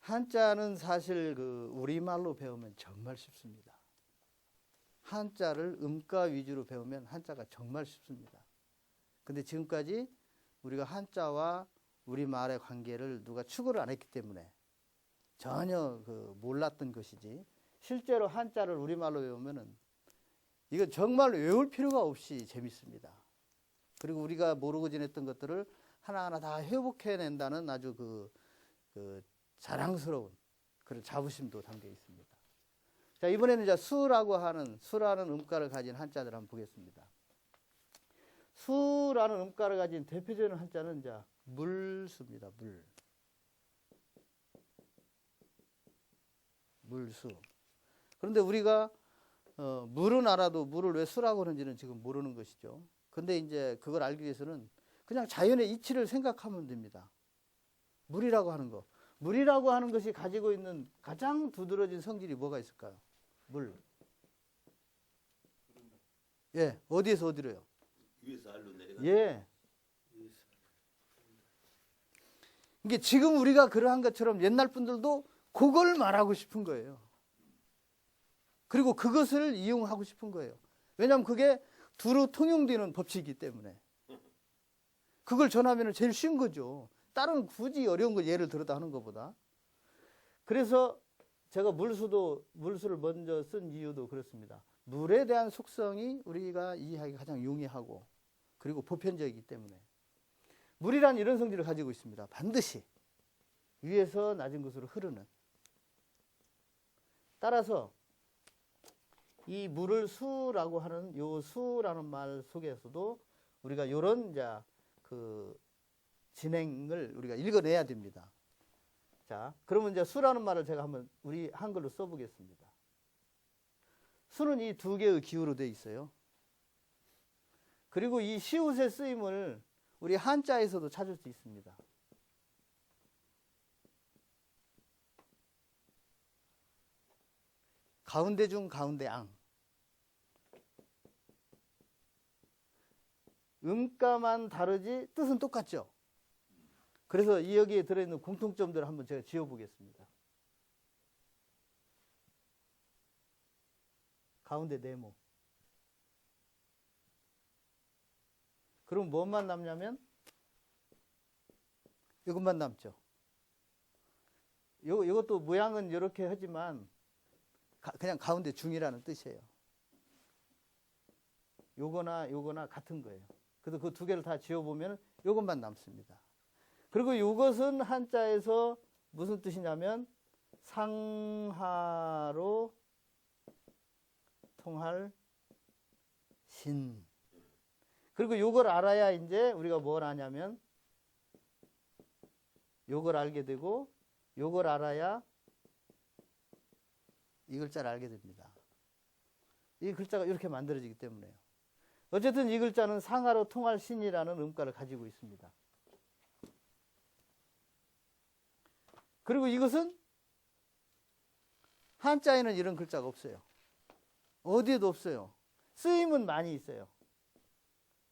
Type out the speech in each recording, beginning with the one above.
한자는 사실 그 우리말로 배우면 정말 쉽습니다. 한자를 음가 위주로 배우면 한자가 정말 쉽습니다. 근데 지금까지 우리가 한자와 우리말의 관계를 누가 추구를 안 했기 때문에 전혀 그 몰랐던 것이지, 실제로 한자를 우리말로 외우면은 이건 정말 외울 필요가 없이 재밌습니다. 그리고 우리가 모르고 지냈던 것들을 하나하나 다 회복해낸다는 아주 그 자랑스러운 그런 자부심도 담겨 있습니다. 자, 이번에는 이제 수라는 음가를 가진 한자들 한번 보겠습니다. 수라는 음가를 가진 대표적인 한자는 이제 물수입니다. 물수. 그런데 우리가 물은 알아도 물을 왜 수라고 하는지는 지금 모르는 것이죠. 근데 이제 그걸 알기 위해서는 그냥 자연의 이치를 생각하면 됩니다. 물이라고 하는 거. 물이라고 하는 것이 가지고 있는 가장 두드러진 성질이 뭐가 있을까요? 물. 예, 어디에서 어디로요? 위에서 아래로 내려가. 예. 이게 지금 우리가 그러한 것처럼 옛날 분들도 그걸 말하고 싶은 거예요. 그리고 그것을 이용하고 싶은 거예요. 왜냐하면 그게 두루 통용되는 법칙이기 때문에. 그걸 전하면 제일 쉬운 거죠. 다른 굳이 어려운 걸 예를 들어다 하는 것보다. 그래서 제가 물수를 먼저 쓴 이유도 그렇습니다. 물에 대한 속성이 우리가 이해하기 가장 용이하고 그리고 보편적이기 때문에. 물이란 이런 성질을 가지고 있습니다. 반드시 위에서 낮은 곳으로 흐르는. 따라서 이 물을 수라고 하는 요 수라는 말 속에서도 우리가 요런 이제 그 진행을 우리가 읽어내야 됩니다. 자, 그러면 이제 수라는 말을 제가 한번 우리 한글로 써보겠습니다. 수는 이 두 개의 기호로 되어 있어요. 그리고 이 시옷의 쓰임을 우리 한자에서도 찾을 수 있습니다. 가운데 중 가운데 앙. 음가만 다르지 뜻은 똑같죠. 그래서 이 여기에 들어있는 공통점들을 한번 제가 지어보겠습니다. 가운데 네모. 그럼 뭐만 남냐면 이것만 남죠. 이것도 모양은 이렇게 하지만 그냥 가운데 중이라는 뜻이에요. 요거나 같은 거예요. 그래서 그 두 개를 다 지어보면 요것만 남습니다. 그리고 이것은 한자에서 무슨 뜻이냐면 상하로 통할 신. 그리고 이걸 알아야 이제 우리가 뭘 아냐면 이걸 알게 되고 이걸 알아야 이 글자를 알게 됩니다. 이 글자가 이렇게 만들어지기 때문에요. 어쨌든 이 글자는 상하로 통할 신이라는 음가를 가지고 있습니다. 그리고 이것은 한자에는 이런 글자가 없어요. 어디에도 없어요. 쓰임은 많이 있어요.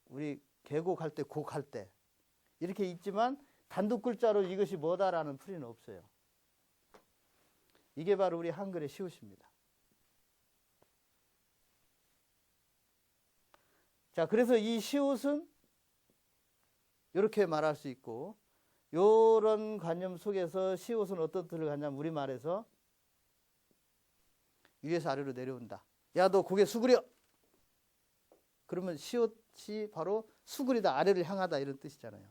우리 계곡할 때, 곡할 때 이렇게 있지만 단독 글자로 이것이 뭐다라는 풀이는 없어요. 이게 바로 우리 한글의 시옷입니다. 자, 그래서 이 시옷은 이렇게 말할 수 있고, 이런 관념 속에서 시옷은 어떤 뜻을 갖냐면 우리말에서 위에서 아래로 내려온다. 야, 너 고개 수그려. 그러면 시옷이 바로 수그리다, 아래를 향하다 이런 뜻이잖아요.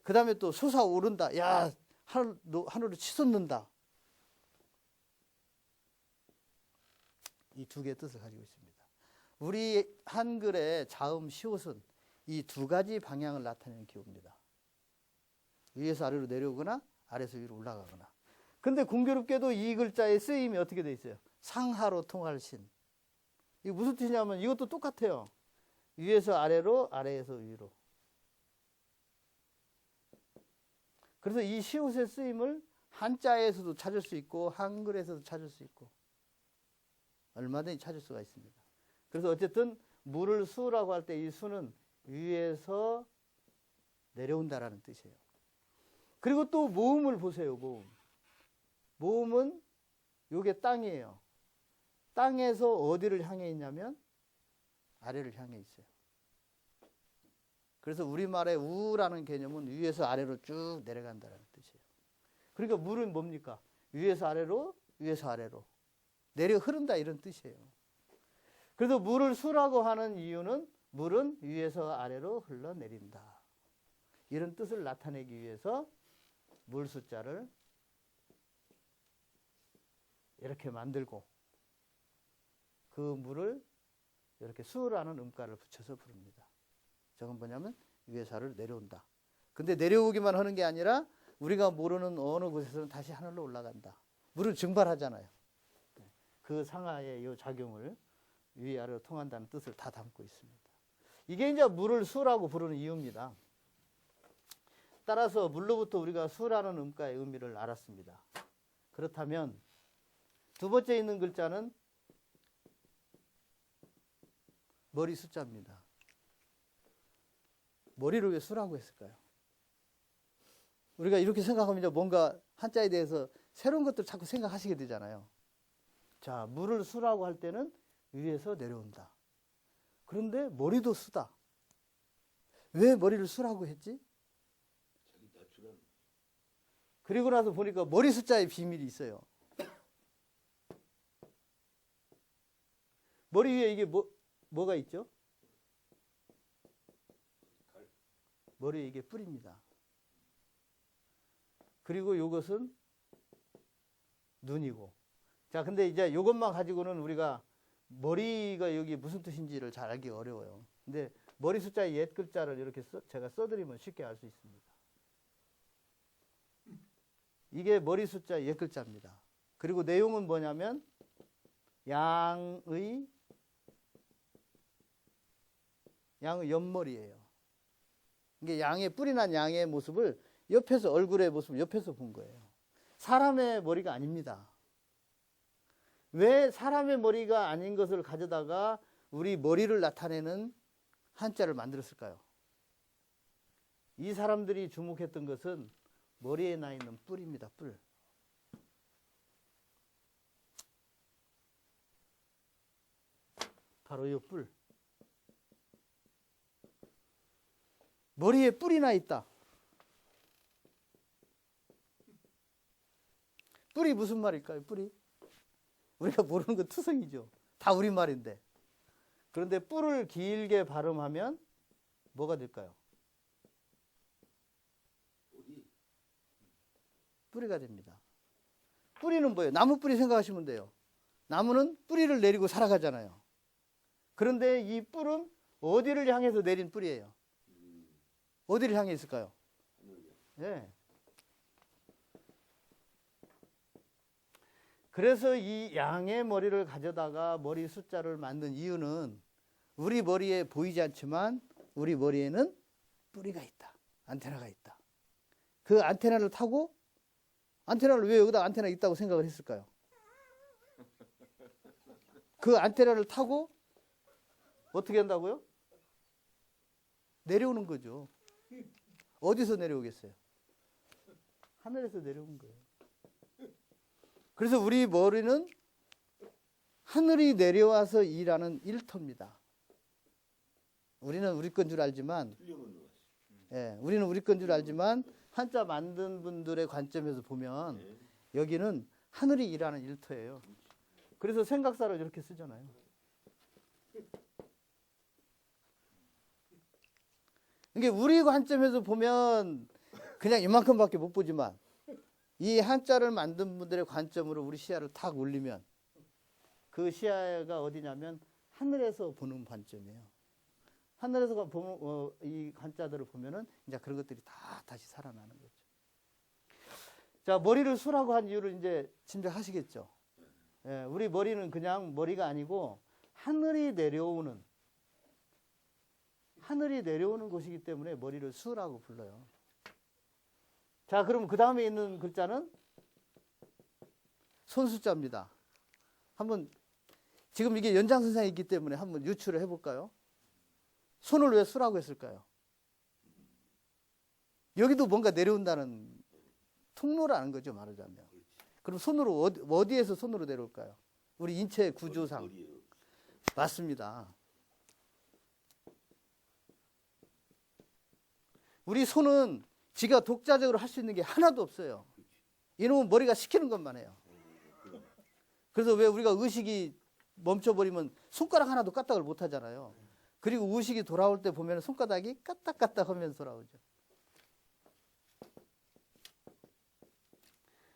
그 다음에 또 솟아오른다. 야, 하늘로 치솟는다. 이 두 개의 뜻을 가지고 있습니다. 우리 한글의 자음 시옷은 이 두 가지 방향을 나타내는 기호입니다. 위에서 아래로 내려오거나 아래에서 위로 올라가거나. 근데 공교롭게도 이 글자의 쓰임이 어떻게 돼 있어요? 상하로 통할 신. 이게 무슨 뜻이냐면 이것도 똑같아요. 위에서 아래로, 아래에서 위로. 그래서 이 시옷의 쓰임을 한자에서도 찾을 수 있고 한글에서도 찾을 수 있고 얼마든지 찾을 수가 있습니다. 그래서 어쨌든 물을 수라고 할 때 이 수는 위에서 내려온다라는 뜻이에요. 그리고 또 모음을 보세요. 모음. 모음은 요게 땅이에요. 땅에서 어디를 향해 있냐면 아래를 향해 있어요. 그래서 우리말의 우라는 개념은 위에서 아래로 쭉 내려간다는 뜻이에요. 그러니까 물은 뭡니까? 위에서 아래로, 위에서 아래로 내려 흐른다 이런 뜻이에요. 그래서 물을 수라고 하는 이유는 물은 위에서 아래로 흘러내린다. 이런 뜻을 나타내기 위해서 물 숫자를 이렇게 만들고 그 물을 이렇게 수라는 음가를 붙여서 부릅니다. 저건 뭐냐면 위에서 아래로 내려온다. 근데 내려오기만 하는 게 아니라 우리가 모르는 어느 곳에서는 다시 하늘로 올라간다. 물을 증발하잖아요. 그 상하의 이 작용을 위아래로 통한다는 뜻을 다 담고 있습니다. 이게 이제 물을 수라고 부르는 이유입니다. 따라서 물로부터 우리가 수라는 음가의 의미를 알았습니다. 그렇다면 두 번째 있는 글자는 머리 숫자입니다. 머리를 왜 수라고 했을까요? 우리가 이렇게 생각하면 이제 뭔가 한자에 대해서 새로운 것들 자꾸 생각하시게 되잖아요. 자, 물을 수라고 할 때는 위에서 내려온다. 그런데 머리도 수다. 왜 머리를 수라고 했지? 그리고 나서 보니까 머리 숫자의 비밀이 있어요. 머리 위에 이게 뭐가 있죠? 머리에 이게 뿔입니다. 그리고 이것은 눈이고. 자, 근데 이제 이것만 가지고는 우리가 머리가 여기 무슨 뜻인지를 잘 알기 어려워요. 근데 머리 숫자의 옛 글자를 이렇게 제가 써드리면 쉽게 알 수 있습니다. 이게 머리 숫자의 옛 글자입니다. 그리고 내용은 뭐냐면 양의 옆머리예요. 이게 양의 뿔이 난 양의 모습을 옆에서 얼굴의 모습을 옆에서 본 거예요. 사람의 머리가 아닙니다. 왜 사람의 머리가 아닌 것을 가져다가 우리 머리를 나타내는 한자를 만들었을까요? 이 사람들이 주목했던 것은 머리에 나 있는 뿔입니다. 뿔. 바로 이 뿔. 머리에 뿔이 나 있다. 뿔이 무슨 말일까요? 뿔이? 우리가 모르는 건 투성이죠. 다 우리말인데. 그런데 뿔을 길게 발음하면 뭐가 될까요? 뿌리가 됩니다. 뿌리는 뭐예요? 나무 뿌리 생각하시면 돼요. 나무는 뿌리를 내리고 살아가잖아요. 그런데 이 뿔은 어디를 향해서 내린 뿌리예요? 어디를 향해 있을까요? 네. 그래서 이 양의 머리를 가져다가 머리 숫자를 만든 이유는 우리 머리에 보이지 않지만 우리 머리에는 뿌리가 있다. 안테나가 있다. 그 안테나를 타고 안테나를 왜 여기다 안테나 있다고 생각을 했을까요? 그 안테나를 타고 어떻게 한다고요? 내려오는 거죠. 어디서 내려오겠어요? 하늘에서 내려온 거예요. 그래서 우리 머리는 하늘이 내려와서 일하는 일터입니다. 우리는 우리 건 줄 알지만, 우리는 우리 건 줄 알지만 한자 만든 분들의 관점에서 보면 여기는 하늘이 일하는 일터예요. 그래서 생각사를 이렇게 쓰잖아요. 이게 우리 관점에서 보면 그냥 이만큼밖에 못 보지만 이 한자를 만든 분들의 관점으로 우리 시야를 탁 올리면 그 시야가 어디냐면 하늘에서 보는 관점이에요. 하늘에서 보는 이 한자들을 보면은 이제 그런 것들이 다 다시 살아나는 거죠. 자, 머리를 수라고 한 이유를 이제 짐작하시겠죠. 예, 우리 머리는 그냥 머리가 아니고 하늘이 내려오는 것이기 때문에 머리를 수라고 불러요. 자, 그럼 그 다음에 있는 글자는 손숫자입니다. 한번 지금 이게 연장선상에 있기 때문에 한번 유추를 해볼까요? 손을 왜 수라고 했을까요? 여기도 뭔가 내려온다는 통로라는 거죠, 말하자면. 그럼 손으로 어디에서 손으로 내려올까요? 우리 인체 구조상. 맞습니다. 우리 손은 지가 독자적으로 할 수 있는 게 하나도 없어요. 이놈은 머리가 시키는 것만 해요. 그래서 왜 우리가 의식이 멈춰버리면 손가락 하나도 까딱을 못 하잖아요. 그리고 의식이 돌아올 때 보면 손가락이 까딱까딱 하면서 돌아오죠.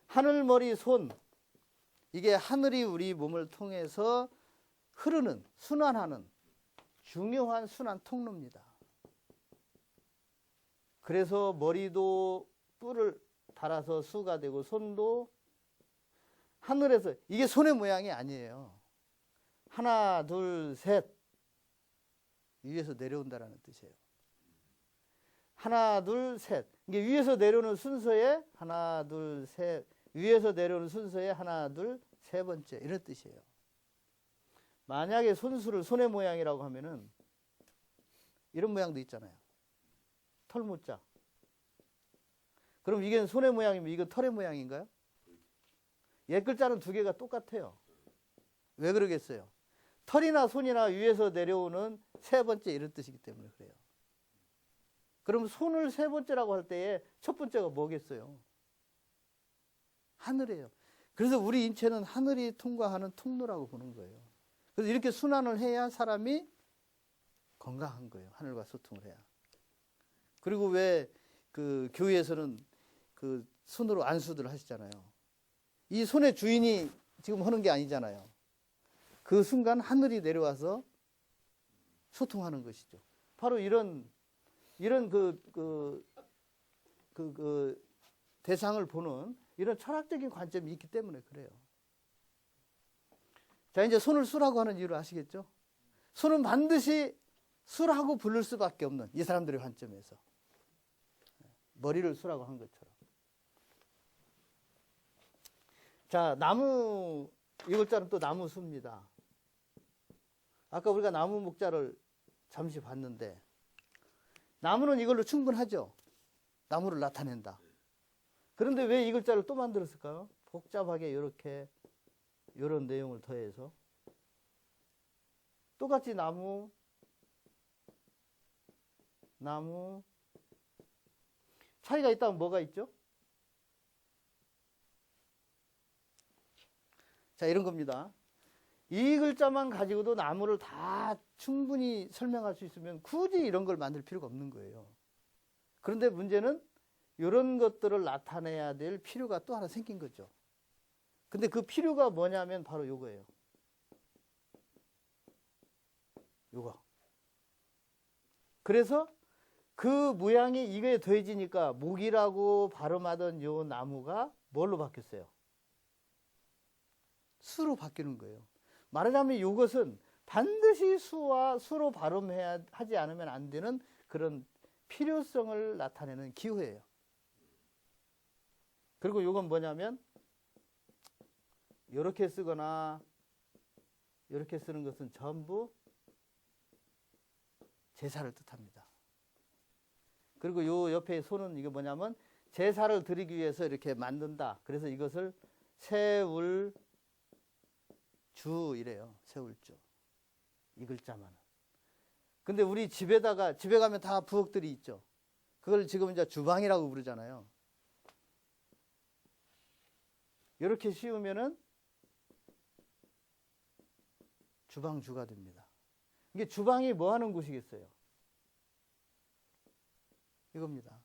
하늘, 머리, 손. 이게 하늘이 우리 몸을 통해서 흐르는, 순환하는 중요한 순환 통로입니다. 그래서 머리도 뿔을 달아서 수가 되고 손도 하늘에서, 이게 손의 모양이 아니에요. 하나, 둘, 셋. 위에서 내려온다라는 뜻이에요. 하나, 둘, 셋. 이게 위에서 내려오는 순서에 하나, 둘, 셋. 위에서 내려오는 순서에 하나, 둘, 세 번째. 이런 뜻이에요. 만약에 손수를 손의 모양이라고 하면은 이런 모양도 있잖아요. 털무자. 그럼 이게 손의 모양이면 이거 털의 모양인가요? 옛 글자는 두 개가 똑같아요. 왜 그러겠어요? 털이나 손이나 위에서 내려오는 세 번째 이런 뜻이기 때문에 그래요. 그럼 손을 세 번째라고 할 때에 첫 번째가 뭐겠어요? 하늘이에요. 그래서 우리 인체는 하늘이 통과하는 통로라고 보는 거예요. 그래서 이렇게 순환을 해야 사람이 건강한 거예요. 하늘과 소통을 해야. 그리고 왜 그 교회에서는 그 손으로 안수들 하시잖아요. 이 손의 주인이 지금 하는 게 아니잖아요. 그 순간 하늘이 내려와서 소통하는 것이죠. 바로 이런 대상을 보는 이런 철학적인 관점이 있기 때문에 그래요. 자, 이제 손을 수라고 하는 이유를 아시겠죠? 손은 반드시 수라고 부를 수밖에 없는 이 사람들의 관점에서. 머리를 수라고 한 것처럼. 자, 나무, 이 글자는 또 나무수입니다. 아까 우리가 나무 목자를 잠시 봤는데, 나무는 이걸로 충분하죠? 나무를 나타낸다. 그런데 왜 이 글자를 또 만들었을까요? 복잡하게 이렇게, 이런 내용을 더해서. 똑같이 나무, 차이가 있다면 뭐가 있죠? 자, 이런 겁니다. 이 글자만 가지고도 나무를 다 충분히 설명할 수 있으면 굳이 이런 걸 만들 필요가 없는 거예요. 그런데 문제는 이런 것들을 나타내야 될 필요가 또 하나 생긴 거죠. 근데 그 필요가 뭐냐면 바로 이거예요. 요거. 그래서 그 모양이 이거에 더해지니까 목이라고 발음하던 요 나무가 뭘로 바뀌었어요? 수로 바뀌는 거예요. 말하자면 이것은 반드시 수와 수로 발음하지 않으면 안 되는 그런 필요성을 나타내는 기호예요. 그리고 이건 뭐냐면 이렇게 쓰거나 이렇게 쓰는 것은 전부 제사를 뜻합니다. 그리고 요 옆에 손은 이게 뭐냐면 제사를 드리기 위해서 이렇게 만든다. 그래서 이것을 세울주 이래요. 세울주. 이 글자만은. 근데 우리 집에 가면 다 부엌들이 있죠. 그걸 지금 이제 주방이라고 부르잖아요. 이렇게 씌우면은 주방주가 됩니다. 이게 주방이 뭐 하는 곳이겠어요? 이겁니다.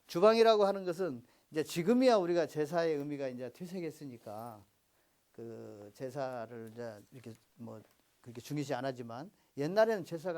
주방이라고 하는 것은 이제 지금이야 우리가 제사의 의미가 이제 퇴색했으니까 그 제사를 이제 이렇게 뭐 그렇게 중요시 안 하지만 옛날에는 제사가